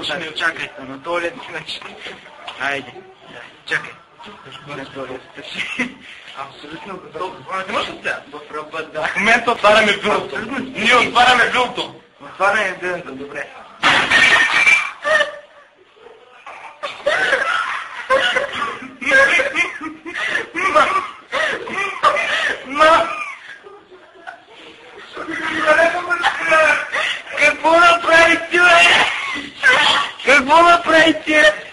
Чакай, на туалет, значи. Айде, чакай. На туалет. Абсолютно готов. Не може ли сега? В ръба, да. В момента отваряме билото. Ние отваряме билото. Отваряме билото, добре. Какво направи ти, бе? Какво направи ти?